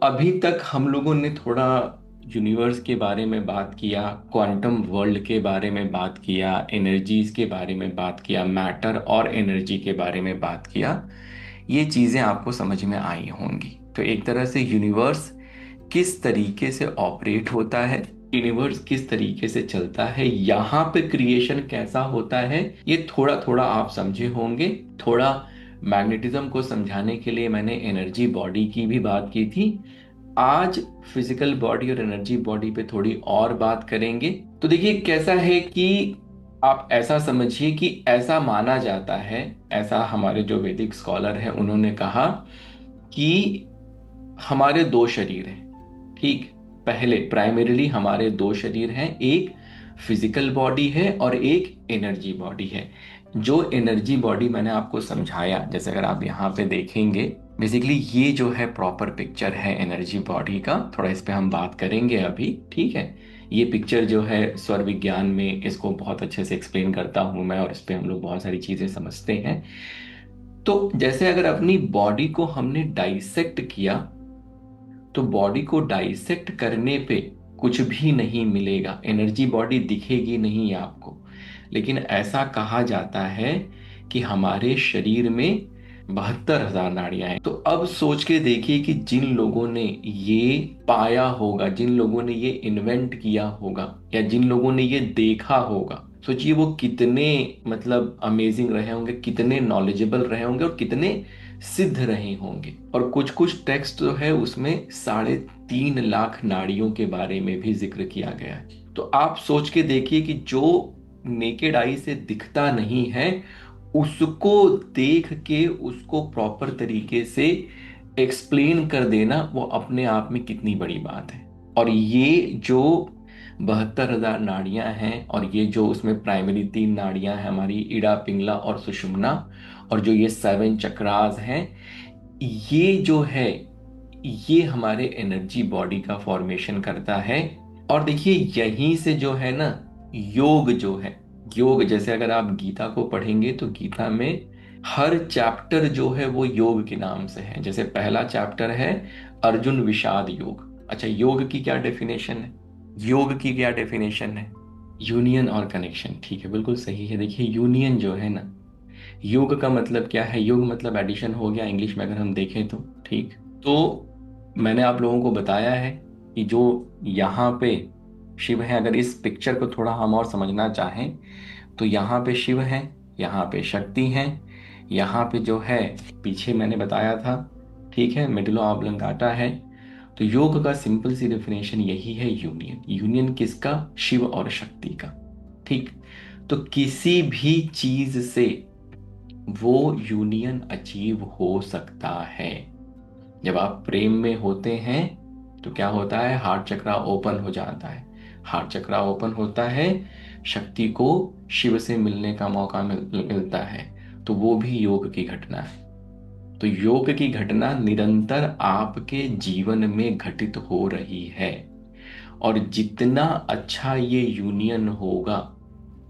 अभी तक हम लोगों ने थोड़ा यूनिवर्स के बारे में बात किया, क्वांटम वर्ल्ड के बारे में बात किया, एनर्जीज के बारे में बात किया, मैटर और एनर्जी के बारे में बात किया। ये चीज़ें आपको समझ में आई होंगी। तो एक तरह से यूनिवर्स किस तरीके से ऑपरेट होता है, यूनिवर्स किस तरीके से चलता है, यहाँ पे क्रिएशन कैसा होता है, ये थोड़ा थोड़ा आप समझे होंगे। थोड़ा मैग्नेटिज्म को समझाने के लिए मैंने एनर्जी बॉडी की भी बात की थी। आज फिजिकल बॉडी और एनर्जी बॉडी पे थोड़ी और बात करेंगे। तो देखिए कैसा है कि आप ऐसा समझिए कि ऐसा माना जाता है, ऐसा हमारे जो वैदिक स्कॉलर हैं उन्होंने कहा कि हमारे दो शरीर हैं। ठीक, पहले प्राइमरीली हमारे दो शरीर हैं, एक फिजिकल बॉडी है और एक एनर्जी बॉडी है। जो एनर्जी बॉडी मैंने आपको समझाया, जैसे अगर आप यहाँ पे देखेंगे, बेसिकली ये जो है प्रॉपर पिक्चर है एनर्जी बॉडी का। थोड़ा इस पे हम बात करेंगे अभी, ठीक है। ये पिक्चर जो है स्वर विज्ञान में इसको बहुत अच्छे से एक्सप्लेन करता हूँ मैं, और इस पे हम लोग बहुत सारी चीजें समझते हैं। तो जैसे अगर अपनी बॉडी को हमने डाइसेक्ट किया, तो बॉडी को डाइसेक्ट करने पे कुछ भी नहीं मिलेगा, एनर्जी बॉडी दिखेगी नहीं आपको। लेकिन ऐसा कहा जाता है कि हमारे शरीर में 72,000 नाड़ियां हैं। तो अब सोच के देखिए कि जिन लोगों ने ये पाया होगा, जिन लोगों ने ये इन्वेंट किया होगा, या जिन लोगों ने ये देखा होगा, सोचिए वो कितने मतलब अमेजिंग रहे होंगे, कितने नॉलेजेबल रहे होंगे और कितने सिद्ध रहे होंगे। और कुछ कुछ टेक्स्ट जो है उसमें 3.5 लाख नाड़ियों के बारे में भी जिक्र किया गया है। तो आप सोच के देखिए कि जो नेकेड आई से दिखता नहीं है, उसको देख के उसको प्रॉपर तरीके से एक्सप्लेन कर देना वो अपने आप में कितनी बड़ी बात है। और ये जो 72,000 नाड़ियां हैं, और ये जो उसमें प्राइमरी 3 नाड़ियां हैं हमारी, इड़ा, पिंगला और सुषुम्ना, और जो ये 7 चक्रास हैं, ये जो है ये हमारे एनर्जी बॉडी का फॉर्मेशन करता है। और देखिए यहीं से जो है ना, योग जो है, योग जैसे अगर आप गीता को पढ़ेंगे तो गीता में हर चैप्टर जो है वो योग के नाम से है। जैसे पहला चैप्टर है अर्जुन विषाद योग। अच्छा, योग की क्या डेफिनेशन है? योग की क्या डेफिनेशन है? यूनियन और कनेक्शन। ठीक है, बिल्कुल सही है। देखिए यूनियन जो है ना, योग का मतलब क्या है? योग मतलब एडिशन हो गया इंग्लिश में अगर हम देखें तो। ठीक, तो मैंने आप लोगों को बताया है कि जो यहाँ पे शिव है, अगर इस पिक्चर को थोड़ा हम और समझना चाहें तो यहाँ पे शिव है, यहाँ पे शक्ति है, यहाँ पे जो है पीछे मैंने बताया था, ठीक है, मेडुला ऑब्लंगाटा है। तो योग का सिंपल सी डेफिनेशन यही है, यूनियन। यूनियन किसका? शिव और शक्ति का। ठीक, तो किसी भी चीज से वो यूनियन अचीव हो सकता है। जब आप प्रेम में होते हैं तो क्या होता है? हार्ट चक्रा ओपन हो जाता है। हार्ट चक्रा ओपन होता है, शक्ति को शिव से मिलने का मौका मिलता है। तो वो भी योग की घटना है। तो योग की घटना निरंतर आपके जीवन में घटित हो रही है। और जितना अच्छा ये यूनियन होगा,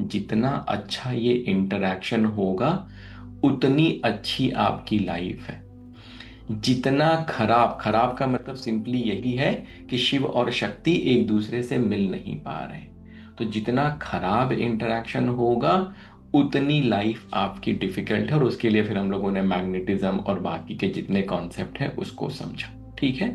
जितना अच्छा ये इंटरेक्शन होगा, उतनी अच्छी आपकी लाइफ है। जितना खराब, खराब का मतलब सिंपली यही है कि शिव और शक्ति एक दूसरे से मिल नहीं पा रहे। तो जितना खराब इंटरेक्शन होगा, उतनी लाइफ आपकी डिफिकल्ट है। और उसके लिए फिर हम लोगों ने मैग्नेटिज्म और बाकी के जितने कॉन्सेप्ट है उसको समझा। ठीक है,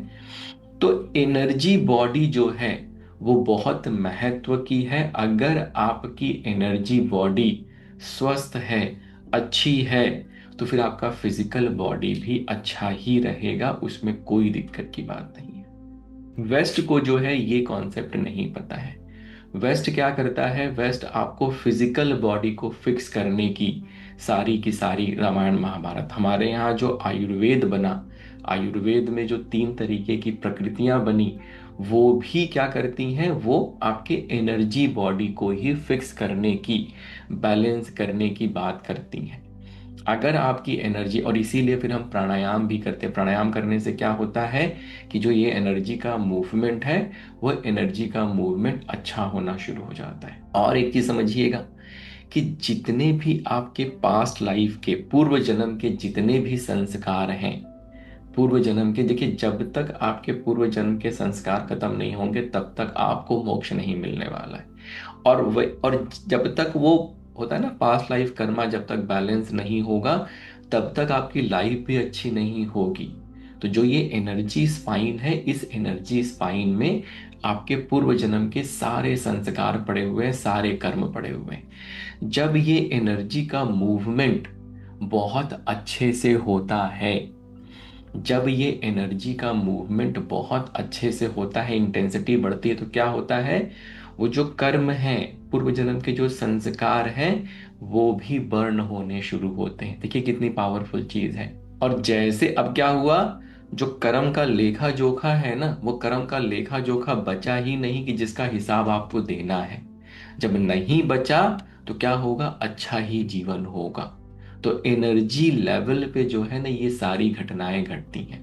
तो एनर्जी बॉडी जो है वो बहुत महत्व की है। अगर आपकी एनर्जी बॉडी स्वस्थ है, अच्छी है, तो फिर आपका फिजिकल बॉडी भी अच्छा ही रहेगा, उसमें कोई दिक्कत की बात नहीं है। वेस्ट को जो है ये कॉन्सेप्ट नहीं पता है। वेस्ट क्या करता है? वेस्ट आपको फिजिकल बॉडी को फिक्स करने की सारी रामायण महाभारत, हमारे यहाँ जो आयुर्वेद बना, आयुर्वेद में जो 3 तरीके की प्रकृतियां बनी, वो भी क्या करती हैं? वो आपके एनर्जी बॉडी को ही फिक्स करने की, बैलेंस करने की बात करती हैं। अगर आपकी एनर्जी, और इसीलिए फिर हम प्राणायाम भी करते हैं। प्राणायाम करने से क्या होता है कि जो ये एनर्जी का मूवमेंट है, वो एनर्जी का मूवमेंट अच्छा होना शुरू हो जाता है। और एक चीज समझिएगा कि जितने भी आपके पास्ट लाइफ के, पूर्व जन्म के जितने भी संस्कार हैं, पूर्व जन्म के, देखिए जब तक आपके पूर्व जन्म के संस्कार खत्म नहीं होंगे तब तक आपको मोक्ष नहीं मिलने वाला है। और जब तक वो होता है ना, पास्ट लाइफ कर्मा जब तक बैलेंस नहीं होगा तब तक आपकी लाइफ भी अच्छी नहीं होगी। तो जो ये एनर्जी स्पाइन है, इस एनर्जी स्पाइन में आपके पूर्व जन्म के सारे संस्कार पड़े हुए हैं, सारे कर्म पड़े हुए हैं। जब ये एनर्जी का मूवमेंट बहुत अच्छे से होता है, जब ये एनर्जी का मूवमेंट बहुत अच्छे से होता है, इंटेंसिटी बढ़ती है, तो क्या होता है, वो जो कर्म है, पूर्व जन्म के जो संस्कार हैं, वो भी बर्न होने शुरू होते हैं। देखिए कितनी पावरफुल चीज है। और जैसे अब क्या हुआ, जो कर्म का लेखा जोखा है ना, वो कर्म का लेखा जोखा बचा ही नहीं कि जिसका हिसाब आपको देना है। जब नहीं बचा तो क्या होगा, अच्छा ही जीवन होगा। तो एनर्जी लेवल पे जो है ना, ये सारी घटनाएं घटती हैं।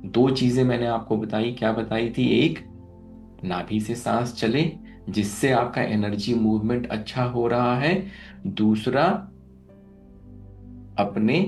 दो चीजें मैंने आपको बताई, क्या बताई थी, एक नाभि से सांस चले जिससे आपका एनर्जी मूवमेंट अच्छा हो रहा है, दूसरा अपने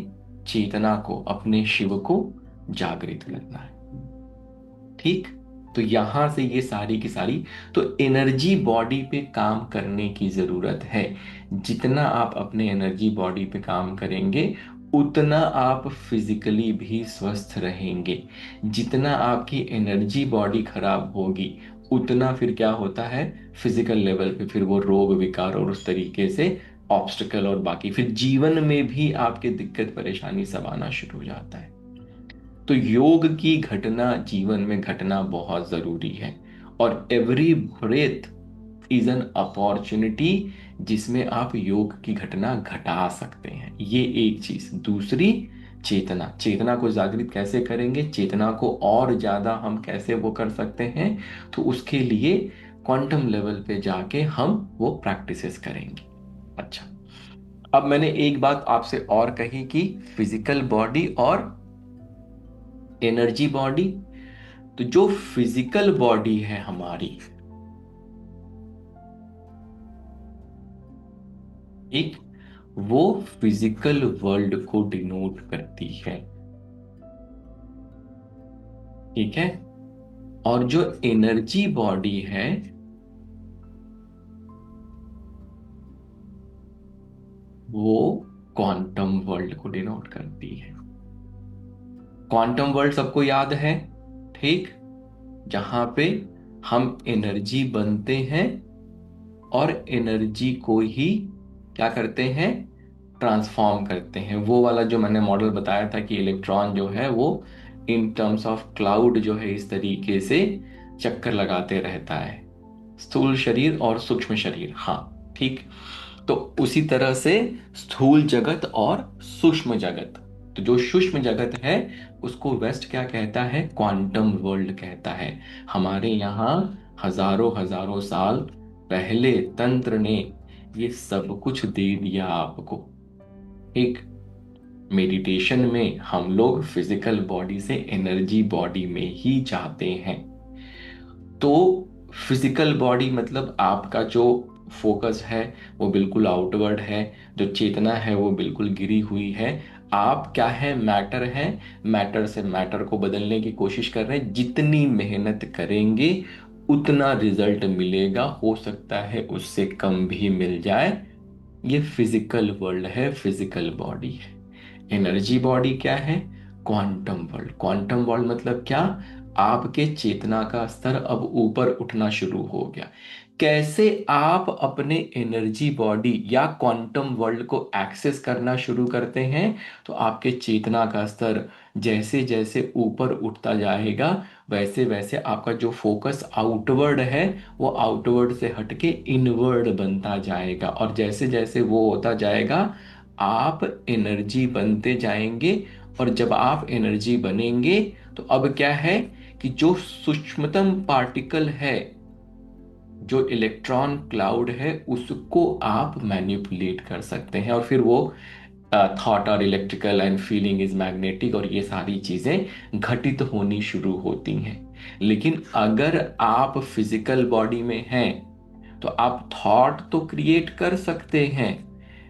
चेतना को, अपने शिव को जागृत करना है। ठीक। तो यहां से ये सारी की सारी, तो एनर्जी बॉडी पे काम करने की जरूरत है। जितना आप अपने एनर्जी बॉडी पे काम करेंगे उतना आप फिजिकली भी स्वस्थ रहेंगे। जितना आपकी एनर्जी बॉडी खराब होगी उतना फिर क्या होता है, फिजिकल लेवल पे फिर वो रोग विकार और उस तरीके से ऑब्स्टिकल और बाकी फिर जीवन में भी आपके दिक्कत परेशानी सब आना शुरू हो जाता है। तो योग की घटना जीवन में घटना बहुत जरूरी है। और every breath is an opportunity जिसमें आप योग की घटना घटा सकते हैं। ये एक चीज। दूसरी, चेतना, चेतना को जागृत कैसे करेंगे, चेतना को और ज्यादा हम कैसे वो कर सकते हैं, तो उसके लिए क्वांटम लेवल पे जाके हम वो प्रैक्टिसेस करेंगे। अच्छा, अब मैंने एक बात आपसे और कही कि फिजिकल बॉडी और एनर्जी बॉडी। तो जो फिजिकल बॉडी है हमारी, एक, वो फिजिकल वर्ल्ड को डिनोट करती है। ठीक है। और जो एनर्जी बॉडी है वो क्वांटम वर्ल्ड को डिनोट करती है। क्वांटम वर्ल्ड सबको याद है, ठीक, जहां पे हम एनर्जी बनते हैं और एनर्जी को ही क्या करते हैं, ट्रांसफॉर्म करते हैं। वो वाला जो मैंने मॉडल बताया था कि इलेक्ट्रॉन जो है वो इन टर्म्स ऑफ क्लाउड जो है इस तरीके से चक्कर लगाते रहता है, स्थूल शरीर और सूक्ष्म शरीर, हाँ ठीक। तो उसी तरह से स्थूल जगत और सूक्ष्म जगत, तो जो सूक्ष्म जगत है उसको वेस्ट क्या कहता है, क्वांटम वर्ल्ड कहता है। हमारे यहाँ हजारों हजारों साल पहले तंत्र ने ये सब कुछ दे दिया आपको। एक मेडिटेशन में हम लोग फिजिकल बॉडी से एनर्जी बॉडी में ही जाते हैं। तो फिजिकल बॉडी मतलब आपका जो फोकस है वो बिल्कुल आउटवर्ड है, जो चेतना है वो बिल्कुल गिरी हुई है। आप क्या है, मैटर है, मैटर से मैटर को बदलने की कोशिश कर रहे हैं। जितनी मेहनत करेंगे उतना रिजल्ट मिलेगा, हो सकता है उससे कम भी मिल जाए। ये फिजिकल वर्ल्ड है, फिजिकल बॉडी है। एनर्जी बॉडी क्या है, क्वांटम वर्ल्ड। क्वांटम वर्ल्ड मतलब क्या, आपके चेतना का स्तर अब ऊपर उठना शुरू हो गया। कैसे आप अपने एनर्जी बॉडी या क्वांटम वर्ल्ड को एक्सेस करना शुरू करते हैं, तो आपके चेतना का स्तर जैसे जैसे ऊपर उठता जाएगा वैसे वैसे आपका जो फोकस आउटवर्ड है वो आउटवर्ड से हटके इनवर्ड बनता जाएगा। और जैसे जैसे वो होता जाएगा आप एनर्जी बनते जाएंगे। और जब आप एनर्जी बनेंगे तो अब क्या है कि जो सूक्ष्मतम पार्टिकल है, जो इलेक्ट्रॉन क्लाउड है, उसको आप मैनिपुलेट कर सकते हैं। और फिर वो थॉट और electrical and feeling is magnetic और ये सारी चीजें घटित होनी शुरू होती हैं। लेकिन अगर आप फिजिकल बॉडी में हैं तो आप थॉट तो क्रिएट कर सकते हैं,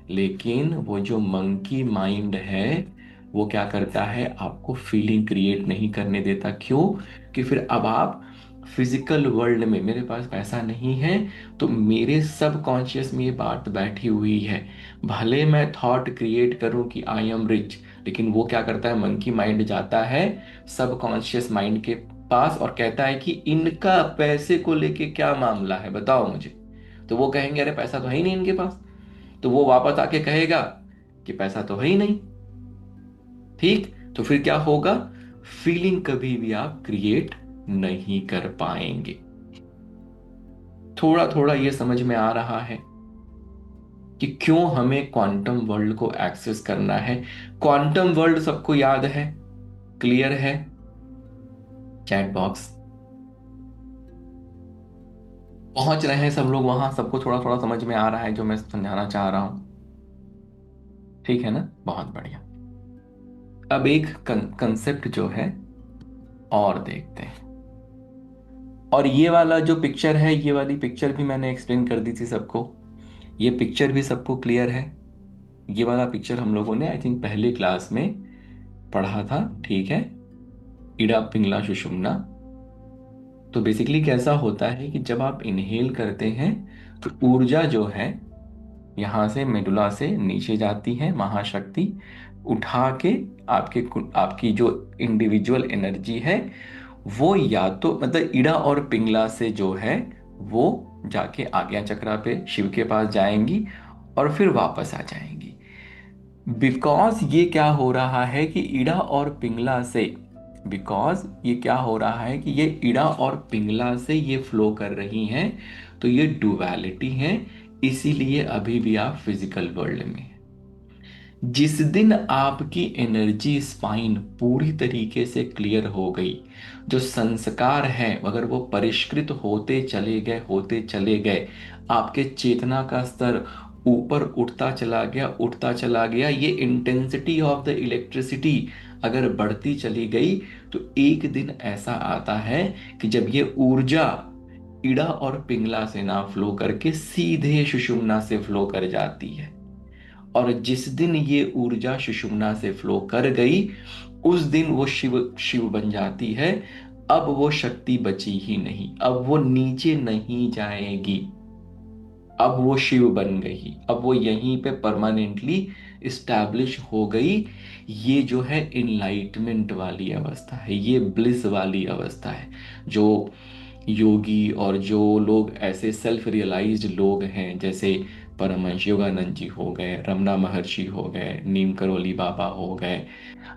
लेकिन वो जो मंकी माइंड है वो क्या करता है, आपको फीलिंग क्रिएट नहीं करने देता। क्यों? कि फिर अब आप फिजिकल वर्ल्ड में, मेरे पास पैसा नहीं है, तो मेरे सब कॉन्शियस में ये बात बैठी हुई है। भले मैं थॉट क्रिएट करूं कि आई एम रिच, लेकिन वो क्या करता है, मंकी माइंड जाता है सब कॉन्शियस माइंड के पास और कहता है कि इनका पैसे को लेके क्या मामला है, बताओ मुझे। तो वो कहेंगे अरे पैसा तो है ही नहीं इनके पास। तो वो वापस आके कहेगा कि पैसा तो है ही नहीं। ठीक, तो फिर क्या होगा, फीलिंग कभी भी आप क्रिएट नहीं कर पाएंगे। थोड़ा थोड़ा ये समझ में आ रहा है कि क्यों हमें क्वांटम वर्ल्ड को एक्सेस करना है। क्वांटम वर्ल्ड सबको याद है, क्लियर है? चैट बॉक्स पहुंच रहे हैं सब लोग वहां, सबको थोड़ा थोड़ा समझ में आ रहा है जो मैं समझाना चाह रहा हूं? ठीक है ना, बहुत बढ़िया। अब एक कंसेप्ट जो है और देखते हैं। और ये वाला जो पिक्चर है, ये वाली पिक्चर भी मैंने एक्सप्लेन कर दी थी सबको। ये पिक्चर भी सबको क्लियर है? ये वाला पिक्चर हम लोगों ने आई थिंक पहली क्लास में पढ़ा था, ठीक है? इडा पिंगला सुषुम्ना। तो बेसिकली कैसा होता है कि जब आप इनहेल करते हैं तो ऊर्जा जो है यहाँ से मेडुला से नीचे जाती है, महाशक्ति उठा के आपकी जो इंडिविजुअल एनर्जी है वो या तो मतलब इड़ा और पिंगला से जो है वो जाके आज्ञा चक्रा पे शिव के पास जाएंगी और फिर वापस आ जाएंगी। बिकॉज ये क्या हो रहा है कि इड़ा और पिंगला से, बिकॉज ये क्या हो रहा है कि ये इड़ा और पिंगला से ये फ्लो कर रही हैं, तो ये डुअलिटी है। इसीलिए अभी भी आप फिजिकल वर्ल्ड में हैं। जिस दिन आपकी एनर्जी स्पाइन पूरी तरीके से क्लियर हो गई, जो संस्कार है अगर वो परिष्कृत होते चले गए, आपके चेतना का स्तर ऊपर उठता चला गया, ये इंटेंसिटी ऑफ द इलेक्ट्रिसिटी अगर बढ़ती चली गई, तो एक दिन ऐसा आता है कि जब ये ऊर्जा इड़ा और पिंगला से ना फ्लो करके सीधे सुषुम्ना से फ्लो कर जाती है। और जिस दिन ये ऊर्जा सुषुम्ना से फ्लो कर गई, उस दिन वो शिव शिव बन जाती है। अब वो शक्ति बची ही नहीं, अब वो नीचे नहीं जाएगी, अब वो शिव बन गई, अब वो यहीं पे परमानेंटली इस्टेब्लिश हो गई। ये जो है इनलाइटमेंट वाली अवस्था है, ये ब्लिस वाली अवस्था है। जो योगी और जो लोग ऐसे सेल्फ रियलाइज्ड लोग हैं, जैसे परमहंस योगानंद जी हो गए, रमना महर्षि हो गए, नीम करोली बाबा हो गए,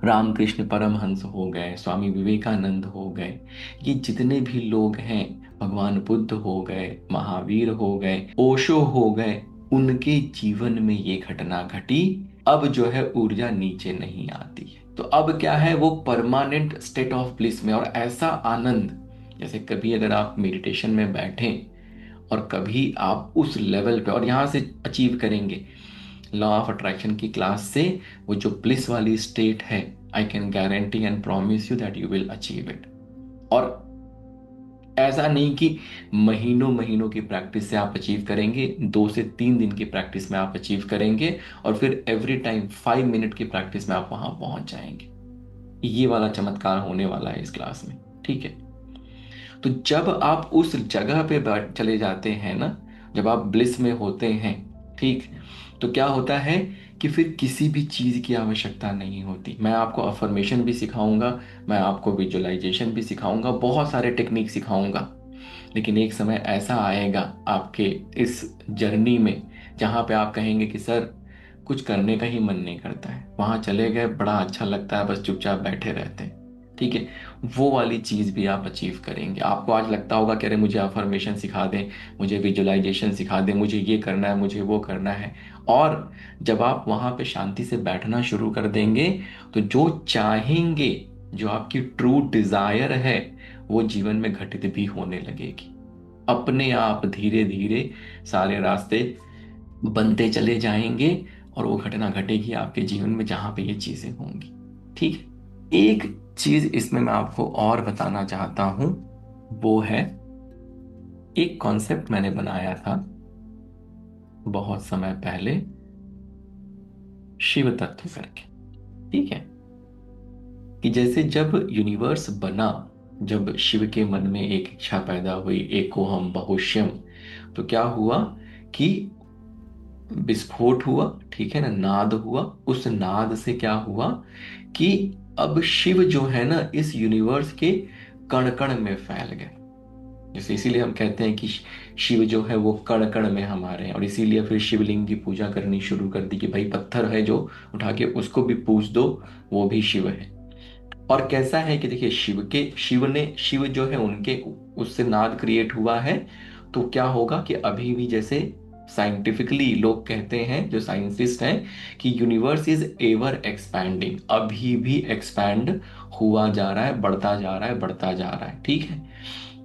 रामकृष्ण परमहंस हो गए, स्वामी विवेकानंद हो गए, ये जितने भी लोग हैं, भगवान बुद्ध हो गए, महावीर हो गए, ओशो हो गए, उनके जीवन में ये घटना घटी। अब जो है ऊर्जा नीचे नहीं आती है, तो अब क्या है, वो परमानेंट स्टेट ऑफ ब्लिस में। और ऐसा आनंद, जैसे कभी अगर आप मेडिटेशन में बैठें और कभी आप उस लेवल पे और यहाँ से अचीव करेंगे लॉ ऑफ अट्रैक्शन की क्लास से, वो जो ब्लिस वाली स्टेट है, I can guarantee and promise you that you will achieve it. और ऐसा नहीं कि महीनों महीनों की प्रैक्टिस से आप अचीव करेंगे, 2 से 3 दिन की प्रैक्टिस में आप अचीव करेंगे और फिर एवरी टाइम 5 मिनट की प्रैक्टिस में आप वहां पहुंच जाएंगे। ये वाला चमत्कार होने वाला है इस क्लास में, ठीक है? तो जब आप उस जगह पे बैठ चले जाते हैं ना, जब आप ब्लिस में होते हैं, ठीक, तो क्या होता है कि फिर किसी भी चीज की आवश्यकता नहीं होती। मैं आपको अफर्मेशन भी सिखाऊंगा, मैं आपको विजुअलाइजेशन भी सिखाऊंगा, बहुत सारे टेक्निक सिखाऊंगा। लेकिन एक समय ऐसा आएगा आपके इस जर्नी में जहाँ पे आप कहेंगे कि सर कुछ करने का ही मन नहीं करता है, वहाँ चले गए बड़ा अच्छा लगता है, बस चुपचाप बैठे रहते हैं, ठीक है? वो वाली चीज़ भी आप अचीव करेंगे। आपको आज लगता होगा कि अरे मुझे अफर्मेशन सिखा दें, मुझे विजुअलाइजेशन सिखा दें, मुझे ये करना है, मुझे वो करना है। और जब आप वहाँ पे शांति से बैठना शुरू कर देंगे, तो जो चाहेंगे, जो आपकी ट्रू डिजायर है, वो जीवन में घटित भी होने लगेगी। अपने आप धीरे धीरे सारे रास्ते बनते चले जाएंगे और वो घटना घटेगी आपके जीवन में जहां पे ये चीजें होंगी, ठीक है? एक चीज इसमें मैं आपको और बताना चाहता हूं, वो है एक कॉन्सेप्ट मैंने बनाया था बहुत समय पहले, शिव तत्व करके, ठीक है? कि जैसे जब यूनिवर्स बना, जब शिव के मन में एक इच्छा पैदा हुई, एकोहम बहुश्यम, तो क्या हुआ कि विस्फोट हुआ, ठीक है ना, नाद हुआ। उस नाद से क्या हुआ कि अब शिव जो है ना इस यूनिवर्स के कण कण में फैल गए। जैसे इसीलिए हम कहते हैं कि शिव जो है वो कण कण में हमारे हैं, और इसीलिए फिर शिवलिंग की पूजा करनी शुरू कर दी कि भाई पत्थर है जो, उठा के उसको भी पूज दो, वो भी शिव है। और कैसा है कि देखिए शिव जो है उनके उससे नाद क्रिएट हुआ है। तो क्या होगा कि अभी भी जैसे साइंटिफिकली लोग कहते हैं, जो साइंटिस्ट हैं, कि यूनिवर्स इज एवर एक्सपैंडिंग, अभी भी एक्सपैंड हुआ जा रहा है, बढ़ता जा रहा है, बढ़ता जा रहा है, ठीक है।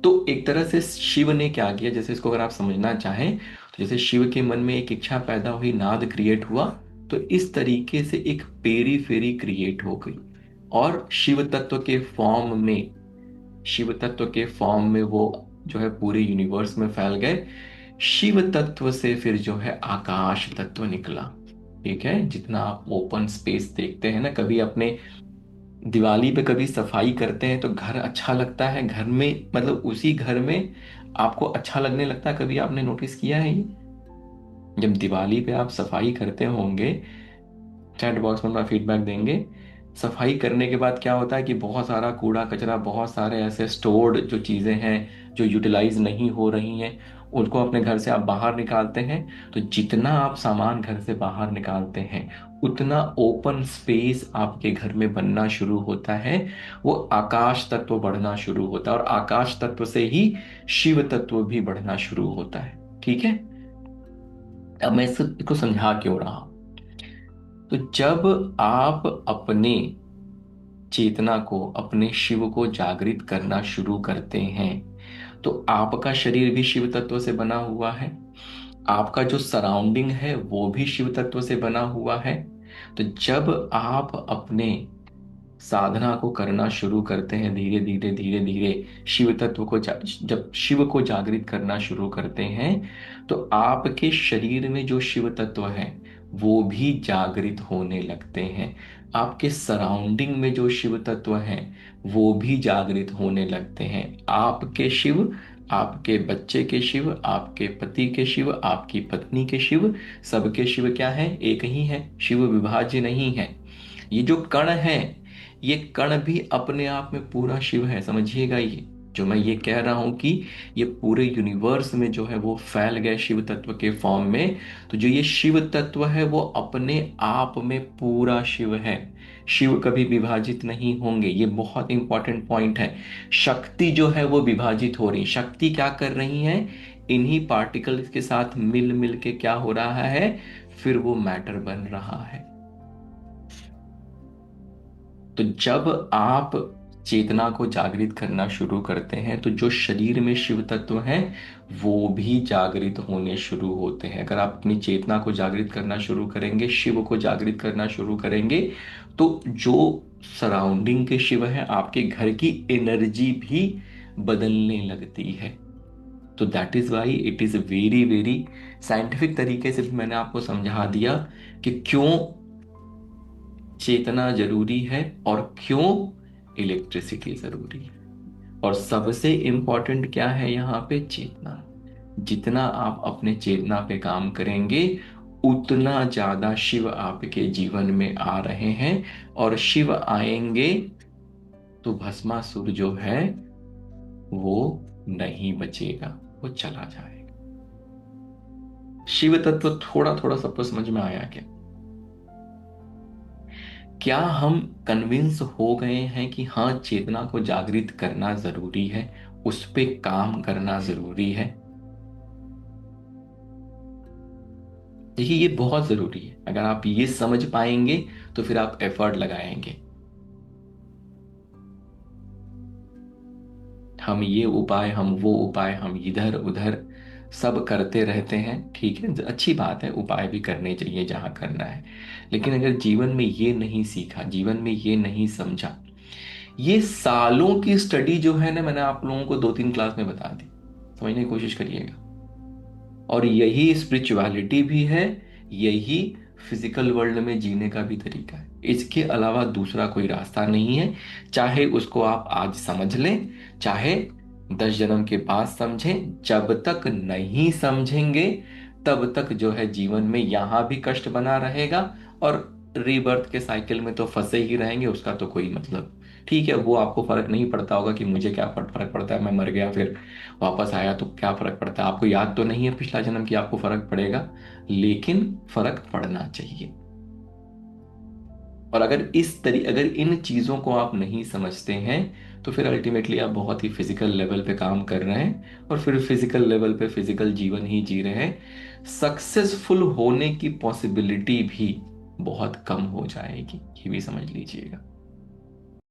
तो एक तरह से शिव ने क्या किया, जैसे इसको अगर आप समझना चाहें, तो जैसे शिव के मन में एक इच्छा पैदा हुई, नाद क्रिएट हुआ, तो इस तरीके से एक पेरी फेरी क्रिएट हो गई। और शिव तत्व के फॉर्म में वो जो है पूरे यूनिवर्स में फैल गए। शिव तत्व से फिर जो है आकाश तत्व निकला। ठीक है, जितना आप ओपन स्पेस देखते हैं ना, कभी अपने दिवाली पे कभी सफाई करते हैं तो घर अच्छा लगता है, घर में मतलब उसी घर में आपको अच्छा लगने लगता है। कभी आपने नोटिस किया है ये? जब दिवाली पे आप सफाई करते होंगे, चैट बॉक्स में अपना फीडबैक देंगे, सफाई करने के बाद क्या होता है कि बहुत सारा कूड़ा कचरा, बहुत सारे ऐसे स्टोर्ड जो चीज़ें हैं जो यूटिलाइज नहीं हो रही हैं, उनको अपने घर से आप बाहर निकालते हैं। तो जितना आप सामान घर से बाहर निकालते हैं, उतना ओपन स्पेस आपके घर में बनना शुरू होता है। वो आकाश तत्व बढ़ना शुरू होता है, और आकाश तत्व से ही शिव तत्व भी बढ़ना शुरू होता है। ठीक है, अब मैं इसको समझा क्यों रहा हूं। तो जब आप अपने चेतना को, अपने शिव को जागृत करना शुरू करते हैं, तो आपका शरीर भी शिव तत्व से बना हुआ है, आपका जो सराउंडिंग है वो भी शिव तत्व से बना हुआ है। तो जब आप अपने साधना को करना शुरू करते हैं, धीरे धीरे धीरे धीरे शिव तत्व को जब शिव को जागृत करना शुरू करते हैं, तो आपके शरीर में जो शिव तत्व है वो भी जागृत होने लगते हैं। आपके सराउंडिंग में जो शिव तत्व हैं वो भी जागृत होने लगते हैं। आपके शिव, आपके बच्चे के शिव, आपके पति के शिव, आपकी पत्नी के शिव, सबके शिव क्या है? एक ही है, शिव विभाज्य नहीं है। ये जो कण है, ये कण भी अपने आप में पूरा शिव है, समझिएगा। ये जो मैं ये कह रहा हूं कि ये पूरे यूनिवर्स में जो है वो फैल गए शिव तत्व के फॉर्म में, तो जो ये शिव तत्व है वो अपने आप में पूरा शिव है। शिव कभी विभाजित नहीं होंगे, ये बहुत इंपॉर्टेंट पॉइंट है। शक्ति जो है वो विभाजित हो रही, शक्ति क्या कर रही है? इन्हीं पार्टिकल्स के साथ मिल मिल के क्या हो रहा है, फिर वो मैटर बन रहा है। तो जब आप चेतना को जागृत करना शुरू करते हैं, तो जो शरीर में शिव तत्व हैं वो भी जागृत होने शुरू होते हैं। अगर आप अपनी चेतना को जागृत करना शुरू करेंगे, शिव को जागृत करना शुरू करेंगे, तो जो सराउंडिंग के शिव है, आपके घर की एनर्जी भी बदलने लगती है। तो that is why it is very very scientific तरीके से भी मैंने आपको समझा दिया कि क्यों चेतना जरूरी है और क्यों इलेक्ट्रिसिटी जरूरी है। और सबसे इंपॉर्टेंट क्या है यहाँ पे? चेतना। जितना आप अपने चेतना पे काम करेंगे, उतना ज्यादा शिव आपके जीवन में आ रहे हैं। और शिव आएंगे तो भस्मासुर जो है वो नहीं बचेगा, वो चला जाएगा। शिव तत्व थोड़ा थोड़ा सबको समझ में आया क्या? क्या हम कन्विंस हो गए हैं कि हाँ, चेतना को जागृत करना जरूरी है, उस पे काम करना जरूरी है? देखिए, ये बहुत जरूरी है। अगर आप ये समझ पाएंगे तो फिर आप एफर्ट लगाएंगे। हम ये उपाय, हम वो उपाय, हम इधर उधर सब करते रहते हैं, ठीक है, अच्छी बात है, उपाय भी करने चाहिए जहां करना है। लेकिन अगर जीवन में ये नहीं सीखा, जीवन में ये नहीं समझा, ये सालों की स्टडी जो है ना, मैंने आप लोगों को 2-3 क्लास में बता दी, समझने की कोशिश करिएगा। और यही स्पिरिचुअलिटी भी है, यही फिजिकल वर्ल्ड में जीने का भी तरीका है। इसके अलावा दूसरा कोई रास्ता नहीं है। चाहे उसको आप आज समझ लें, चाहे 10 जन्म के बाद समझें, जब तक नहीं समझेंगे तब तक जो है जीवन में यहां भी कष्ट बना रहेगा, और रीबर्थ के साइकिल में तो फंसे ही रहेंगे, उसका तो कोई मतलब। ठीक है, वो आपको फर्क नहीं पड़ता होगा कि मुझे क्या फर्क पड़ता है, मैं मर गया फिर वापस आया तो क्या फर्क पड़ता है, आपको याद तो नहीं है पिछला जन्म की आपको फर्क पड़ेगा, लेकिन फर्क पड़ना चाहिए। और अगर इन चीजों को आप नहीं समझते हैं, तो फिर अल्टीमेटली आप बहुत ही फिजिकल लेवल पे काम कर रहे हैं, और फिर फिजिकल लेवल पे फिजिकल जीवन ही जी रहे हैं। सक्सेसफुल होने की पॉसिबिलिटी भी बहुत कम हो जाएगी, ये भी समझ लीजिएगा।